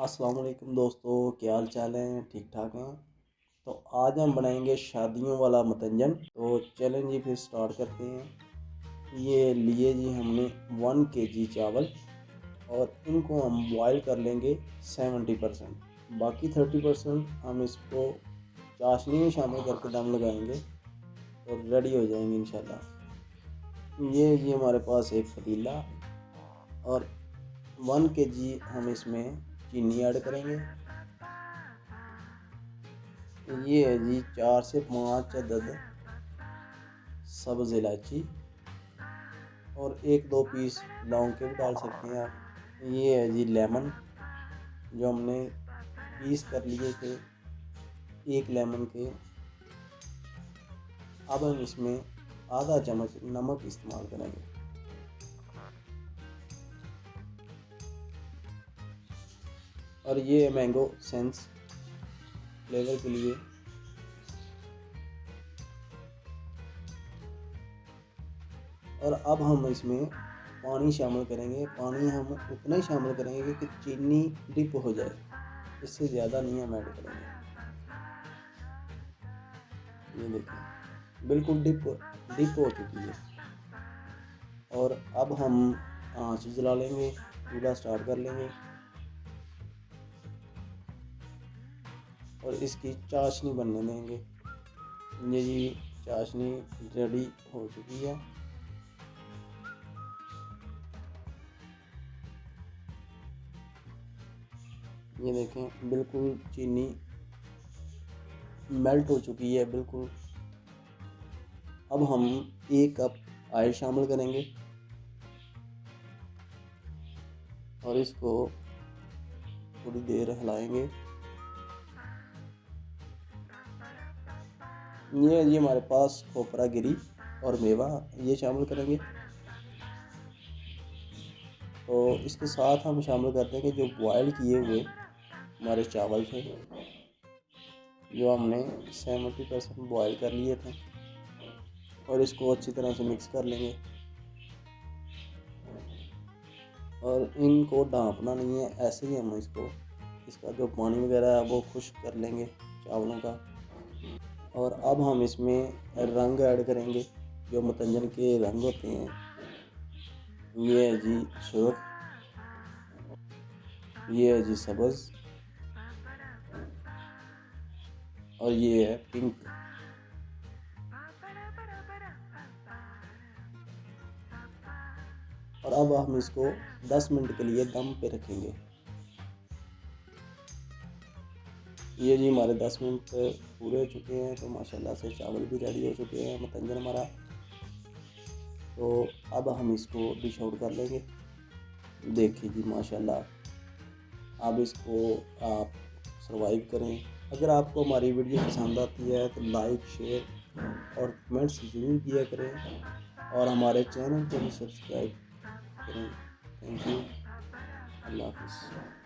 अस्सलाम वालेकुम दोस्तों, क्या हाल चाल हैं? ठीक ठाक हैं। तो आज हम बनाएंगे शादियों वाला मतंजन। तो चलें जी, फिर स्टार्ट करते हैं। ये लिए जी हमने 1 kg चावल और इनको हम बॉयल कर लेंगे 70%। बाकी 30% हम इसको चाशनी में शामिल करके दम लगाएंगे तो रेडी हो जाएंगे इंशाल्लाह। ये जी हमारे पास एक पतीला और 1 kg हम इसमें चीनी ऐड करेंगे। ये है जी 4 से 5 अदद सब्ज़ इलायची और 1-2 पीस लौंग के भी डाल सकते हैं आप। ये है जी लेमन जो हमने पीस कर लिए थे, 1 लेमन के। अब हम इसमें आधा चम्मच नमक इस्तेमाल करेंगे। और ये मैंगो सेंस फ्लेवर के लिए। और अब हम इसमें पानी शामिल करेंगे। पानी हम उतना ही शामिल करेंगे कि चीनी डिप हो जाए, इससे ज़्यादा नहीं हम ऐड करेंगे। ये देखिए बिल्कुल डिप हो चुकी है। और अब हम आँच जला लेंगे, चूल्हा स्टार्ट कर लेंगे और इसकी चाशनी बनने देंगे। ये जी चाशनी रेडी हो चुकी है। ये देखें बिल्कुल चीनी मेल्ट हो चुकी है बिल्कुल। अब हम 1 कप ऑयल शामिल करेंगे और इसको थोड़ी देर हिलाएंगे। ये जी हमारे पास खोपरा गिरी और मेवा, ये शामिल करेंगे। तो इसके साथ हम शामिल करते हैं कि जो बॉयल किए हुए हमारे चावल थे, जो हमने 70% बॉयल कर लिए थे, और इसको अच्छी तरह से मिक्स कर लेंगे। और इनको ढाँपना नहीं है, ऐसे ही हम इसका जो पानी वगैरह है वो खुश्क कर लेंगे चावलों का। और अब हम इसमें रंग ऐड करेंगे, जो मतंजन के रंग होते हैं। ये है जी सुर्ख, ये है जी सब्ज़ और ये है पिंक। और अब हम इसको 10 मिनट के लिए दम पे रखेंगे। ये जी हमारे 10 मिनट पूरे हो चुके हैं। तो माशाल्लाह से चावल भी रेडी हो चुके हैं, मतंजन हमारा। तो अब हम इसको डिश आउट कर लेंगे। देखिए जी माशाल्लाह। अब इसको आप सर्वाइव करें। अगर आपको हमारी वीडियो पसंद आती है तो लाइक, शेयर और कमेंट्स ज़रूर किया करें और हमारे चैनल को भी सब्सक्राइब करें। Thank you. अल्लाह हाफ़िज़।